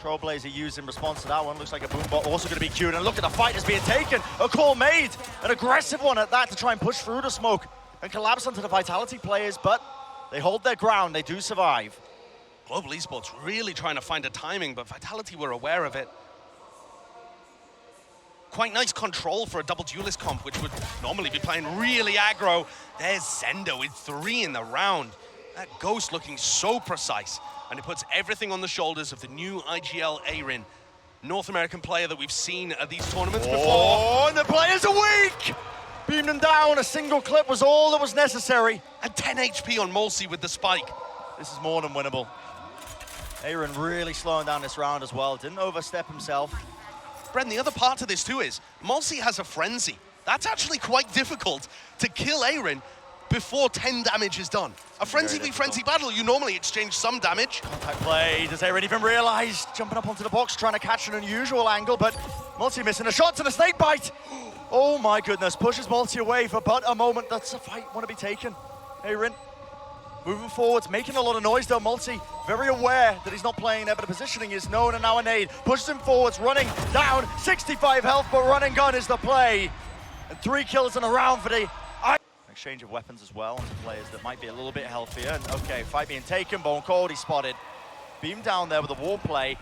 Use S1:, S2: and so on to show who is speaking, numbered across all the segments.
S1: Trailblazer used in response to that one. Looks like a boombot also going to be queued. And look at the fight that's being taken. A call made. An aggressive one at that to try and push through the smoke and collapse onto the Vitality players, but they hold their ground. They do survive.
S2: Global Esports really trying to find a timing, but Vitality were aware of it. Quite nice control for a double duelist comp, which would normally be playing really aggro. There's ceNder with 3 in the round. That Ghost looking so precise. And it puts everything on the shoulders of the new IGL AYRIN, North American player that we've seen at these tournaments before.
S1: Oh, and the players are weak! Beam them down, a single clip was all that was necessary.
S2: And 10 HP on MOLSI with the spike.
S1: This is more than winnable. AYRIN really slowing down this round as well. Didn't overstep himself.
S2: Bren, the other part to this too is, MOLSI has a frenzy. That's actually quite difficult to kill AYRIN before 10 damage is done. A frenzy v frenzy battle, you normally exchange some damage.
S1: Contact play, does AYRIN even realize? Jumping up onto the box, trying to catch an unusual angle, but MOLSI missing a shot to the snake bite. Oh my goodness, pushes MOLSI away for but a moment. That's a fight want to be taken. AYRIN moving forwards, making a lot of noise though. MOLSI very aware that he's not playing there, but the positioning is known, and now a nade pushes him forwards, running down, 65 health, but run and gun is the play. And 3 kills in a round for the exchange of weapons as well onto players that might be a little bit healthier. And okay, fight being taken, BONECOLD, he spotted. Beam down there with a wall play.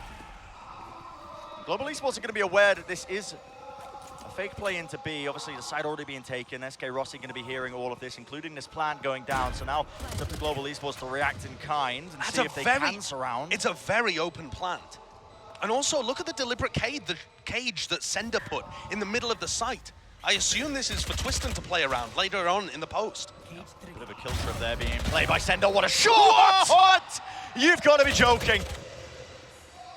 S1: Global Esports are going to be aware that this is a fake play into B. Obviously the side already being taken. SkRossi going to be hearing all of this, including this plant going down. So now it's up to Global Esports to react in kind and see if they can surround.
S2: It's a very open plant. And also look at the deliberate cage that ceNder put in the middle of the site. I assume this is for Twisten to play around later on in the post.
S1: Yep. Bit of a kill trip there being played by ceNder. What a shot! What? You've got to be joking.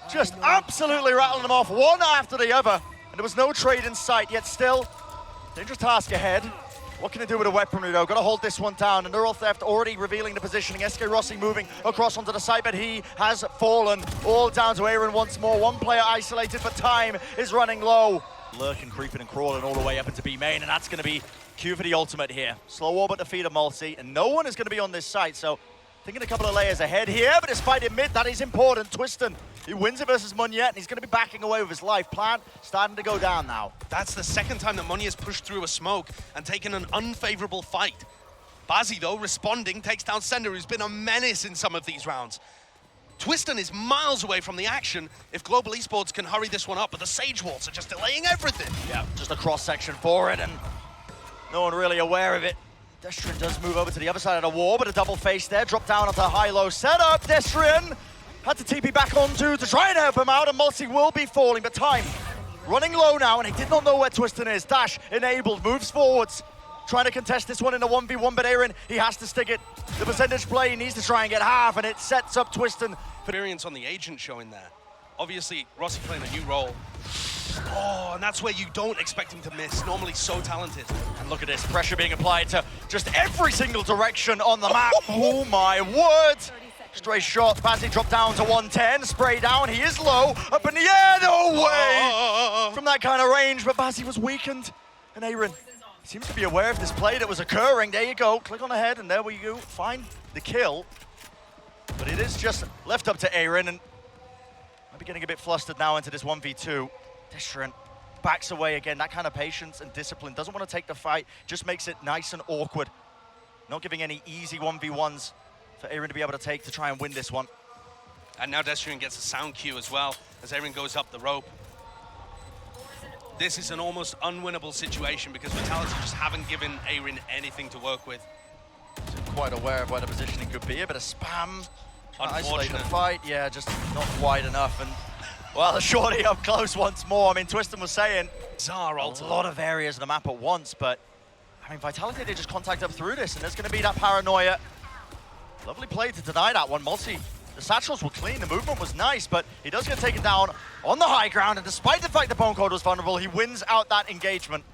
S1: Just absolutely rattling them off one after the other. And there was no trade in sight, yet still, dangerous task ahead. What can they do with a weaponry though? Got to hold this one down. And Neural Theft already revealing the positioning. SkRossi moving across onto the side, but he has fallen. All down to AYRIN once more. One player isolated, but time is running low. Lurking, creeping and crawling all the way up into B main, and that's going to be Q for the ultimate here. Slow orbit to feed a MOLSI, and no one is going to be on this site, so thinking a couple of layers ahead here, but despite in mid, that is important. Twisten, he wins it versus Monyet, and he's going to be backing away with his life. Plant starting to go down now.
S2: That's the second time that Monyet's pushed through a smoke and taken an unfavorable fight. Bazzi, though, responding, takes down ceNder, who's been a menace in some of these rounds. Twisten is miles away from the action if Global Esports can hurry this one up, but the Sage Walls are just delaying everything. Yeah,
S1: just a cross-section for it, and no one really aware of it. Destrian does move over to the other side of the wall, but a double face there, drop down onto a high-low setup. Destrian had to TP back onto to try and help him out, and MOLSI will be falling, but time running low now, and he did not know where Twisten is. Dash enabled, moves forwards, trying to contest this one in a 1v1, but AYRIN, he has to stick it. The percentage play, he needs to try and get half, and it sets up Twisten.
S2: Experience on the agent showing there. Obviously, Rossi playing a new role. Oh, and that's where you don't expect him to miss. Normally so talented.
S1: And look at this, pressure being applied to just every single direction on the map. Oh my word! Straight shot, Bazzi dropped down to 110, spray down, he is low, up in the air, no way! From that kind of range, but Bazzi was weakened. And AYRIN seems to be aware of this play that was occurring. There you go, click on the head, and there we go, find the kill. But it is just left up to AYRIN, and might be getting a bit flustered now into this 1v2. Destrian backs away again. That kind of patience and discipline. Doesn't want to take the fight, just makes it nice and awkward. Not giving any easy 1v1s for AYRIN to be able to take to try and win this one.
S2: And now Destrian gets a sound cue as well as AYRIN goes up the rope. This is an almost unwinnable situation because Vitality just haven't given AYRIN anything to work with.
S1: Quite aware of where the positioning could be. A bit of spam, isolate the fight. Yeah, just not quite enough. And well, the shorty up close once more. I mean, Twisten was saying a lot of areas of the map at once, but I mean, Vitality, they just contact up through this, and there's going to be that paranoia. Lovely play to deny that one. MOLSI, the satchels were clean, the movement was nice, but he does get taken down on the high ground, and despite the fact that BONECOLD was vulnerable, he wins out that engagement.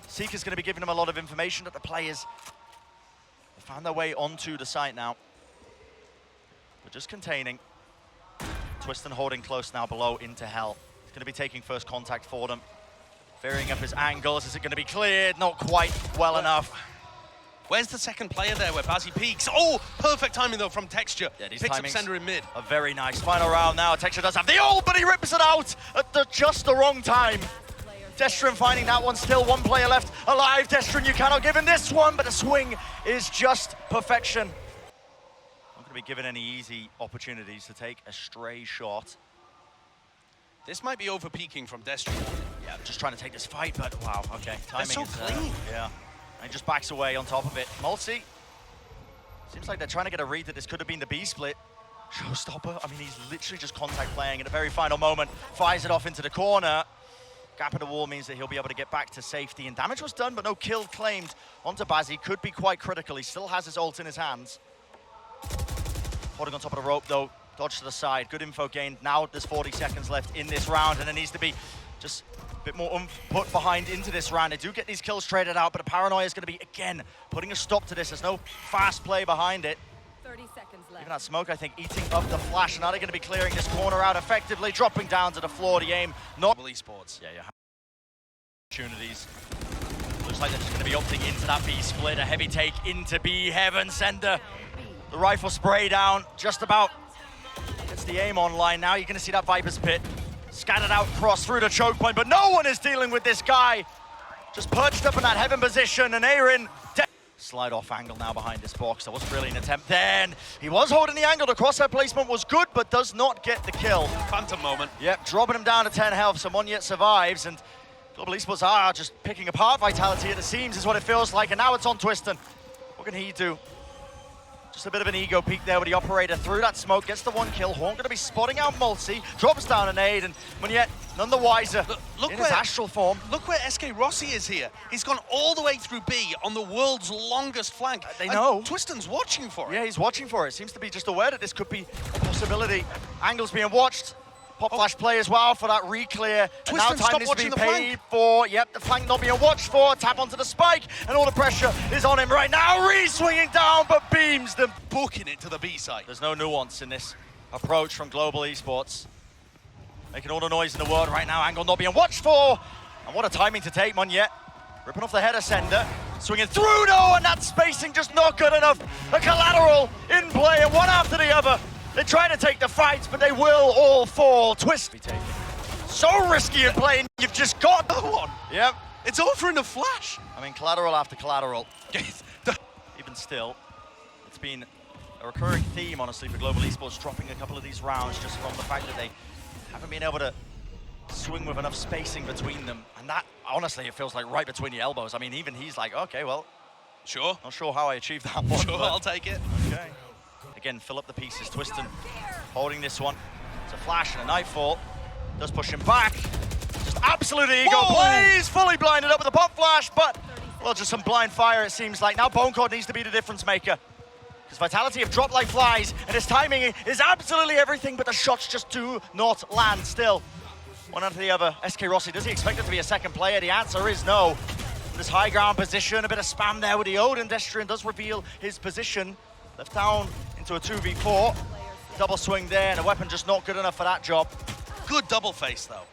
S1: Seeker's going to be giving him a lot of information that the players found their way onto the site now. But just containing. Twisten holding close now below into hell. He's going to be taking first contact for them. Varying up his angles. Is it going to be cleared? Not quite well enough.
S2: Where's the second player there where Bazzi peeks? Oh, perfect timing though from Texture.
S1: Yeah, these
S2: Picks up
S1: timings
S2: ceNder in mid.
S1: A very nice final round now. Texture does have the ult, but he rips it out at just the wrong time. Destrian finding that one, still one player left alive. Destrian, you cannot give him this one, but the swing is just perfection. Not going to be given any easy opportunities to take a stray shot.
S2: This might be over-peaking from Destrian.
S1: Yeah, just trying to take this fight, but wow, okay. Timing
S2: so
S1: is
S2: clean.
S1: Yeah, and he just backs away on top of it. MOLSI, seems like they're trying to get a read that this could have been the B split. Showstopper, I mean, he's literally just contact playing at the very final moment, fires it off into the corner. Gap in the wall means that he'll be able to get back to safety, and damage was done, but no kill claimed onto Bazzi. Could be quite critical. He still has his ult in his hands. Holding on top of the rope, though. Dodge to the side. Good info gained. Now there's 40 seconds left in this round, and there needs to be just a bit more oomph put behind into this round. They do get these kills traded out, but a paranoia is going to be, again, putting a stop to this. There's no fast play behind it.
S3: 30 seconds left.
S1: Even that smoke, I think, eating up the flash. Now they're going to be clearing this corner out effectively, dropping down to the floor. The aim not...
S2: Esports.
S1: Yeah, opportunities. Looks like they're just going to be opting into that B split. A heavy take into B heaven. ceNder, the rifle spray down, just about gets the aim online. Now you're going to see that Viper's Pit scattered out cross through the choke point, but no one is dealing with this guy. Just perched up in that heaven position, and AYRIN slide off angle now behind this box. There wasn't really an attempt then. He was holding the angle. The crosshair placement was good, but does not get the kill.
S2: Phantom moment.
S1: Yep, dropping him down to 10 health. So Monyet survives, and Global Esports are just picking apart Vitality at the seams is what it feels like, and now it's on Twisten. What can he do? Just a bit of an ego peek there with the operator through that smoke, gets the one kill. Horn gonna be spotting out MOLSI, drops down an aid, and Monyet none the wiser
S2: Look
S1: in
S2: where,
S1: his astral form.
S2: Look where SkRossi is here. He's gone all the way through B on the world's longest flank.
S1: They know.
S2: Twisten's watching for it.
S1: Yeah, he's watching for it. Seems to be just aware that this could be a possibility. Angles being watched. Pop flash play as well for that re-clear. And now time needs to be paid for. Yep, the flank not being watched for. Tap onto the spike, and all the pressure is on him right now. Re-swinging down, but beams them.
S2: Booking it to the B side.
S1: There's no nuance in this approach from Global Esports. Making all the noise in the world right now. Angle not being watched for. And what a timing to take, Monyet. Ripping off the head of ceNder. Swinging through, no, and that spacing just not good enough. A collateral in play, and one after the other. They're trying to take the fights, but they will all fall. Twist. So risky in playing, you've just got the one. Yep.
S2: It's over in a flash.
S1: I mean, collateral after collateral. Even still, it's been a recurring theme, honestly, for Global Esports, dropping a couple of these rounds just from the fact that they haven't been able to swing with enough spacing between them. And that, honestly, it feels like right between your elbows. I mean, even he's like, okay, well,
S2: sure.
S1: Not sure how I achieved that one.
S2: Sure, I'll take it.
S1: Okay. Again, fill up the pieces. Twisten holding this one. It's a flash and a nightfall. Does push him back. Just absolute ego plays. Fully blinded up with a pop flash, but, well, just some blind fire, it seems like. Now BONECOLD needs to be the difference maker. Because Vitality have dropped like flies, and his timing is absolutely everything, but the shots just do not land still. One after the other. SkRossi, does he expect it to be a second player? The answer is no. This high ground position, a bit of spam there with the Odin. Destrian does reveal his position. Left down into a 2v4. Double swing there, and a weapon just not good enough for that job.
S2: Good double face, though.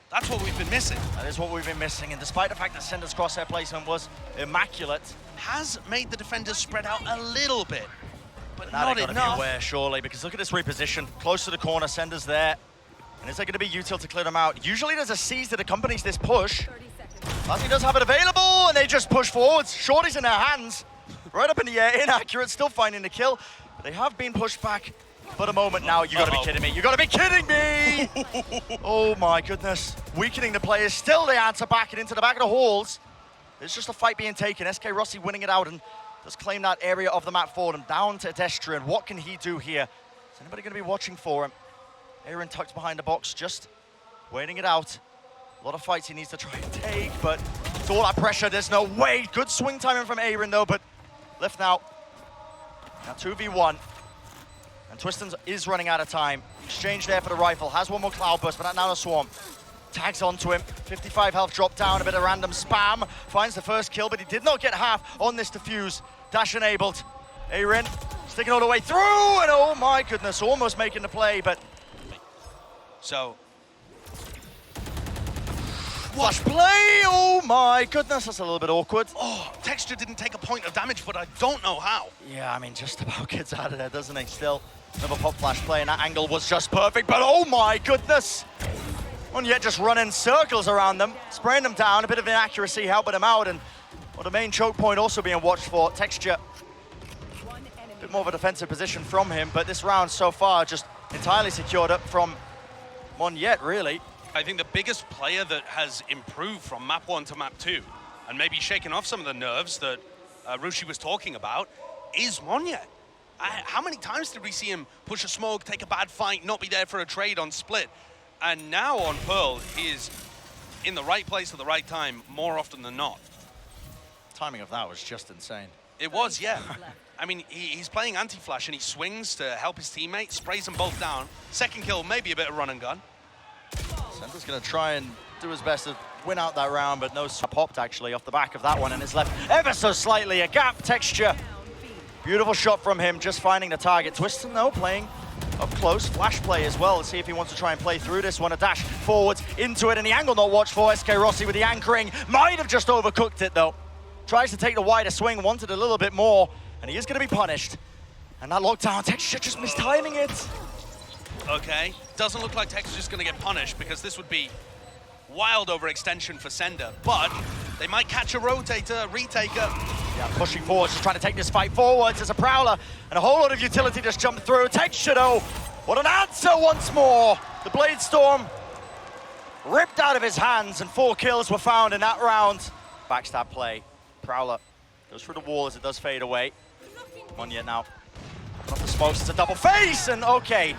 S2: That's what we've been missing.
S1: That is what we've been missing, and despite the fact that ceNder's crosshair placement was immaculate,
S2: has made the defenders spread out a little bit, but
S1: now
S2: not
S1: they've got to
S2: enough.
S1: be aware, surely, because look at this reposition. Close to the corner, ceNder's there. And is there going to be util to clear them out? Usually there's a seize that accompanies this push. Bazzi does have it available, and they just push forwards. Shorty's in their hands. Right up in the air, inaccurate, still finding the kill. But they have been pushed back for the moment now. You gotta be kidding me. You gotta be kidding me! Oh my goodness. Weakening the players, still the answer back and into the back of the halls. There's just a fight being taken. SkRossi winning it out and does claim that area of the map for them. Down to Destrian. What can he do here? Is anybody gonna be watching for him? AYRIN tucked behind the box, just waiting it out. A lot of fights he needs to try and take, but with all that pressure, there's no way. Good swing timing from AYRIN though, but left now. Now 2v1. And Twisten is running out of time. Exchange there for the rifle. Has one more cloud burst, but that now the swarm. Tags onto him. 55 health drop down, a bit of random spam. Finds the first kill, but he did not get half on this defuse. Dash enabled. AYRIN sticking all the way through, and oh my goodness, almost making the play, but...
S2: So...
S1: Flash play! Oh my goodness, that's a little bit awkward.
S2: Oh, Texture didn't take a point of damage, but I don't know how.
S1: Yeah, I mean, just about gets out of there, doesn't he? Still, another pop flash play, and that angle was just perfect, but oh my goodness! Monyet just running circles around them, spraying them down, a bit of inaccuracy helping him out, and well, the main choke point also being watched for. Texture, a bit more of a defensive position from him, but this round so far just entirely secured up from Monyet, really.
S2: I think the biggest player that has improved from map 1 to map 2, and maybe shaken off some of the nerves that Rushi was talking about, is Monyet. How many times did we see him push a smoke, take a bad fight, not be there for a trade on split? And now on Pearl, he is in the right place at the right time more often than not.
S1: Timing of that was just insane.
S2: It was, yeah. I mean, he's playing anti-flash and he swings to help his teammate, sprays them both down. Second kill, maybe a bit of run and gun.
S1: CENder's gonna try and do his best to win out that round, but no popped actually off the back of that one, and it's left ever so slightly a gap. Texture, beautiful shot from him, just finding the target. Twisten though, playing up close, flash play as well. Let's see if he wants to try and play through this one. A dash forwards into it, and the angle not watched for. SkRossi with the anchoring, might have just overcooked it though. Tries to take the wider swing, wanted a little bit more, and he is gonna be punished. And that lockdown, Texture just mistiming it.
S2: Okay, doesn't look like Texture's just gonna get punished because this would be wild overextension for CENder, but they might catch a rotator, retaker.
S1: Yeah, pushing forwards, just trying to take this fight forwards. There's a Prowler, and a whole lot of utility just jumped through. Texture though, what an answer once more. The Blade Storm ripped out of his hands, and 4 kills were found in that round. Backstab play, Prowler goes through the wall as it does fade away. Monyet now, off the smokes, it's a double face, and okay.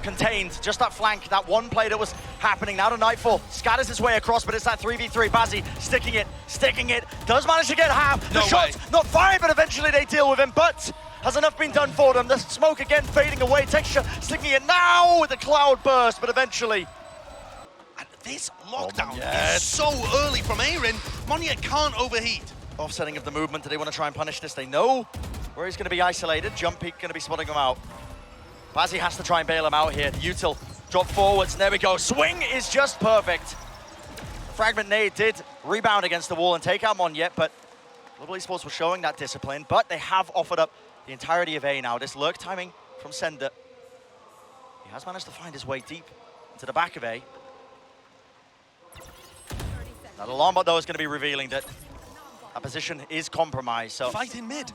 S1: Contained, just that flank, that one play that was happening. Now to Nightfall, scatters his way across, but it's that 3v3. Bazzi sticking it, does manage to get half. The shot's not fired, but eventually they deal with him, but has enough been done for them? The smoke again fading away, Texture sticking it now with the cloud burst, but eventually.
S2: And this lockdown is so early from AYRIN, Monyet can't overheat.
S1: Offsetting of the movement, do they want to try and punish this? They know where he's going to be isolated. Jump Peak going to be spotting him out. Bazzi has to try and bail him out here. The util drop forwards, and there we go. Swing is just perfect. Fragment nade did rebound against the wall and take out Monyet, but Global Esports was showing that discipline, but they have offered up the entirety of A now. This lurk timing from CENder. He has managed to find his way deep into the back of A. That alarm bot though is going to be revealing that that position is compromised. So
S2: fight in mid.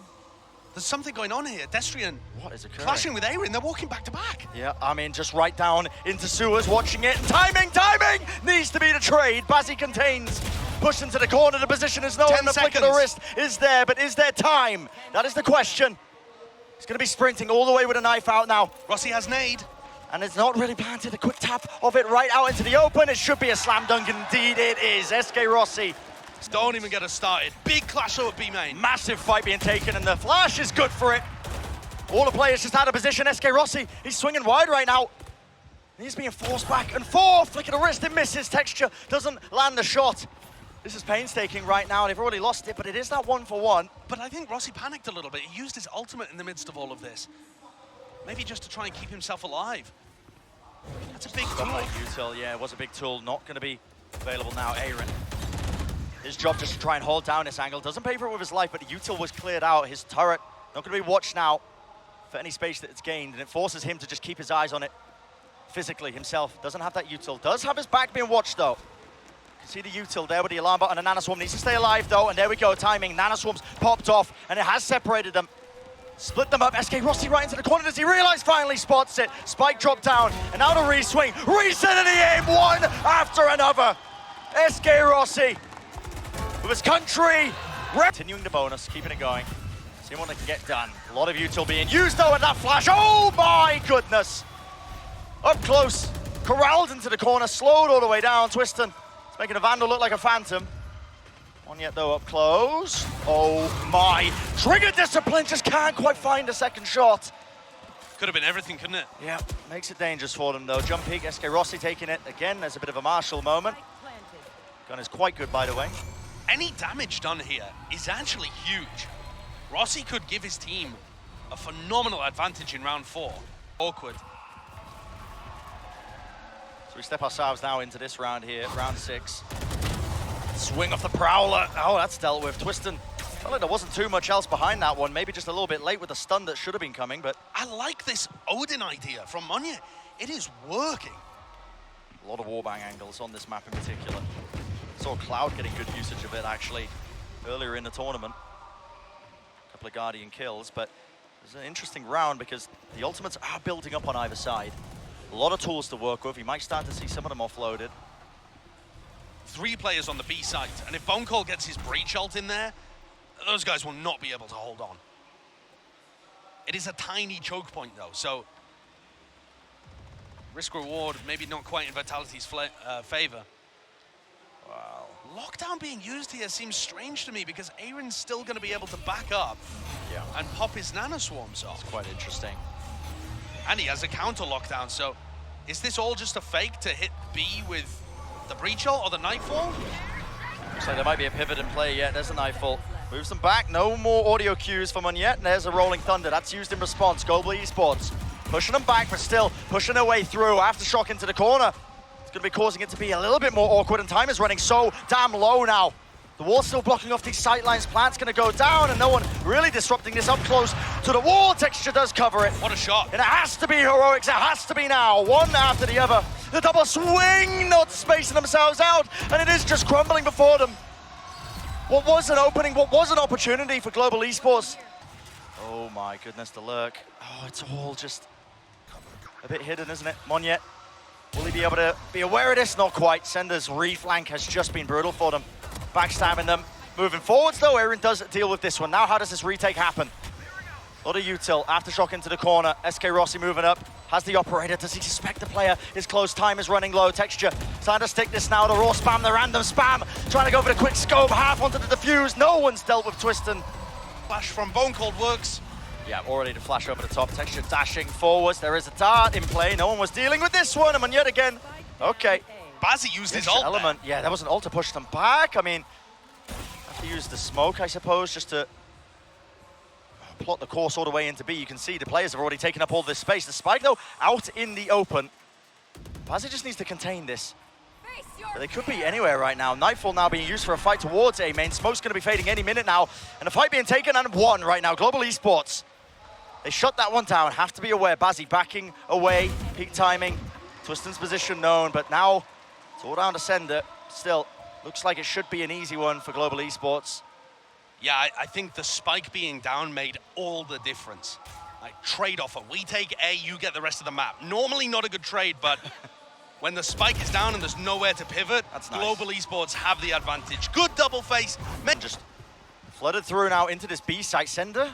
S2: There's something going on here. Destrian
S1: what is occurring?
S2: Clashing with AYRIN, they're walking back to back.
S1: Yeah, I mean, just right down into sewers, watching it. Timing needs to be the trade. Bazzi contains, pushed into the corner. The position is known. The flick of the wrist is there, but is there time? That is the question. He's going to be sprinting all the way with a knife out now.
S2: Rossi has nade.
S1: And it's not really planted. A quick tap of it right out into the open. It should be a slam dunk. Indeed it is. SkRossi.
S2: Don't even get us started. Big clash over B main.
S1: Massive fight being taken, and the flash is good for it. All the players just out of position. SkRossi, he's swinging wide right now. He's being forced back and forth. Flick of the wrist, it misses. Texture doesn't land the shot. This is painstaking right now. They've already lost it, but it is that 1-for-1.
S2: But I think Rossi panicked a little bit. He used his ultimate in the midst of all of this. Maybe just to try and keep himself alive. That's a big tool.
S1: Util, yeah, it was a big tool. Not going to be available now. AYRIN. His job just to try and hold down this angle. Doesn't pay for it with his life, but the util was cleared out. His turret not going to be watched now for any space that it's gained, and it forces him to just keep his eyes on it physically himself. Doesn't have that util. Does have his back being watched though. You can see the util there with the alarm button, and Nanoswarm needs to stay alive though, and there we go, timing. Nanoswarm's popped off, and it has separated them. Split them up. SkRossi right into the corner. Does he realize? Finally spots it. Spike drop down, and now the re-swing. Reset of the aim, one after another. SkRossi with his country. Continuing the bonus, keeping it going. Seeing what they can get done. A lot of util being used though, and that flash. Oh my goodness. Up close, corralled into the corner, slowed all the way down. Twisten is making a Vandal look like a phantom. Monyet though up close. Oh my. Trigger discipline, just can't quite find a second shot.
S2: Could have been everything, couldn't it?
S1: Yeah, makes it dangerous for them though. Jump peek, SkRossi taking it. Again, there's a bit of a Marshall moment. Gun is quite good, by the way.
S2: Any damage done here is actually huge. Rossi could give his team a phenomenal advantage in round 4. Awkward.
S1: So we step ourselves now into this round here, round 6. Swing off the Prowler. Oh, that's dealt with. Twisten. Felt like there wasn't too much else behind that one. Maybe just a little bit late with the stun that should have been coming, but...
S2: I like this Odin idea from Monyet. It is working.
S1: A lot of warbang angles on this map in particular. Saw Cloud getting good usage of it, actually, earlier in the tournament. A couple of Guardian kills, but it's an interesting round because the ultimates are building up on either side. A lot of tools to work with. You might start to see some of them offloaded.
S2: 3 players on the B site, and if BONECOLD gets his breach ult in there, those guys will not be able to hold on. It is a tiny choke point though, so risk reward maybe not quite in Vitality's favor.
S1: Wow.
S2: Lockdown being used here seems strange to me because AYRIN's still going to be able to back up and pop his nanoswarms off.
S1: It's quite interesting.
S2: And he has a counter lockdown, so is this all just a fake to hit B with the breach ult or the Nightfall?
S1: Looks like there might be a pivot in play yet. There's a Nightfall. Moves them back. No more audio cues for Monyet. And there's a Rolling Thunder. That's used in response. Global Esports pushing them back, but still pushing their way through. Aftershock into the corner. It's going to be causing it to be a little bit more awkward, and time is running so damn low now. The wall's still blocking off these sightlines. Plant's going to go down, and no one really disrupting this up close to the wall. Texture does cover it.
S2: What a shot.
S1: And it has to be heroics. It has to be now. One after the other. The double swing, not spacing themselves out, and it is just crumbling before them. What was an opening, what was an opportunity for Global Esports? Oh my goodness, the lurk. Oh, it's all just a bit hidden, isn't it? Monyet, will he be able to be aware of this? Not quite. ceNder's reflank has just been brutal for them. Backstabbing them. Moving forwards though, AYRIN does deal with this one. Now how does this retake happen? A lot of util, Aftershock into the corner. SkRossi moving up, has the operator. Does he suspect the player is close? Time is running low. Texture trying to stick this now. The raw spam, the random spam. Trying to go for the quick scope, half onto the defuse. No one's dealt with Twisten.
S2: Flash from BONECOLD works.
S1: Yeah, already to flash over the top. Texture dashing forwards. There is a dart in play. No one was dealing with this one. And yet again, okay.
S2: Bazzi used his ult
S1: element.
S2: there.
S1: Yeah, that was an ult to push them back. I mean, have to use the smoke, I suppose, just to plot the course all the way into B. You can see the players have already taken up all this space. The spike, though, out in the open. Bazzi just needs to contain this. But they could be anywhere right now. Nightfall now being used for a fight towards A main. Smoke's going to be fading any minute now. And a fight being taken and won right now. Global Esports. They shut that one down. Have to be aware. Bazzi backing away. Peak timing. Twisten's position known. But now it's all down to ceNder. Still, looks like it should be an easy one for Global Esports.
S2: Yeah, I think the spike being down made all the difference. Like, trade offer. We take A, you get the rest of the map. Normally not a good trade, but when the spike is down and there's nowhere to pivot,
S1: that's nice.
S2: Global Esports have the advantage. Good double face.
S1: Just flooded through now into this B site. ceNder.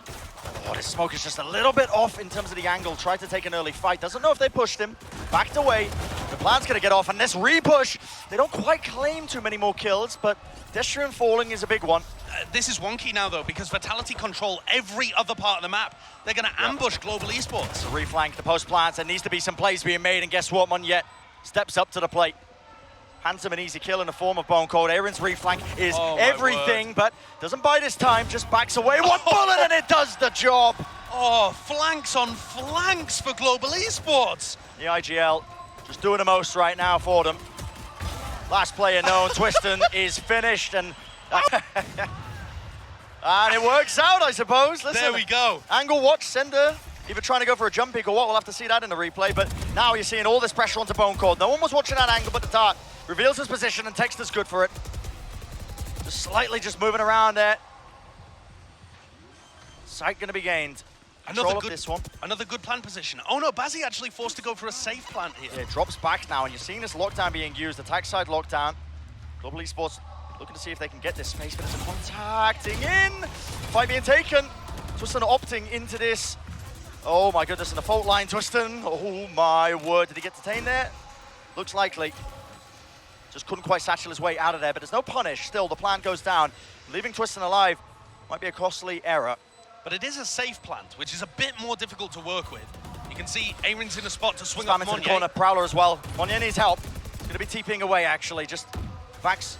S1: Oh, this smoke is just a little bit off in terms of the angle. Tried to take an early fight. Doesn't know if they pushed him. Backed away. The plan's going to get off, and this repush. They don't quite claim too many more kills, but Destrian falling is a big one.
S2: This is wonky now, though, because Vitality control every other part of the map. They're going to ambush Global Esports.
S1: The reflank, the post plants. There needs to be some plays being made, and guess what? Monyet steps up to the plate. Hands him an easy kill in the form of BONECOLD. AYRIN's reflank is everything, but doesn't buy this time, just backs away. One bullet and it does the job.
S2: Oh, flanks on flanks for Global Esports.
S1: The IGL just doing the most right now for them. Last player known, Twisten is finished, and and it works out, I suppose. Listen,
S2: there we go.
S1: Angle watch, ceNder either trying to go for a jump pick or what. We'll have to see that in the replay, but now you're seeing all this pressure onto BONECOLD. No one was watching that angle but the dart. Reveals his position, and Texter's good for it. Just slightly just moving around there. Sight going to be gained. Control of this one.
S2: Another good plant position. Oh no, Bazzi actually forced to go for a safe plant here.
S1: Yeah, it drops back now, and you're seeing this lockdown being used. Attack side lockdown. Global Esports looking to see if they can get this space, but it's a contacting in. Fight being taken. Twisten opting into this. Oh my goodness, and the fault line, Twisten. Oh my word, did he get detained there? Looks likely. Just couldn't quite satchel his way out of there, but there's no punish. Still, the plant goes down. Leaving Twisten alive might be a costly error.
S2: But it is a safe plant, which is a bit more difficult to work with. You can see AYRIN's in a spot to swing
S1: Spam
S2: off
S1: into
S2: Monyet.
S1: the corner, Prowler as well. Monyet needs help. He's going to be TPing away, actually. Just backs.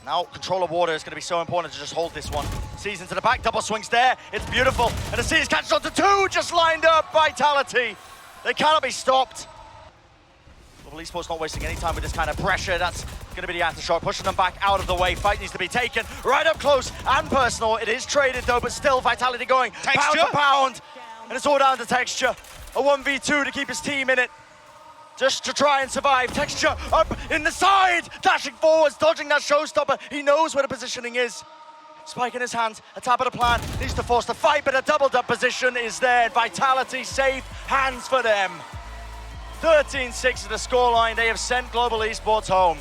S1: Now, control of water is going to be so important to just hold this one. Sees into the back, double swings there. It's beautiful. And the Seas catches on to two, just lined up. Vitality. They cannot be stopped. Global Esports not wasting any time with this kind of pressure. That's going to be the aftershock, pushing them back out of the way. Fight needs to be taken right up close and personal. It is traded though, but still Vitality going pound to pound. And it's all down to Texture. A 1v2 to keep his team in it. Just to try and survive. Texture up in the side, dashing forwards, dodging that showstopper. He knows where the positioning is. Spike in his hands, a tap of the plan, needs to force the fight, but a doubled up position is there. Vitality safe, hands for them. 13-6 is the scoreline. They have sent Global Esports home.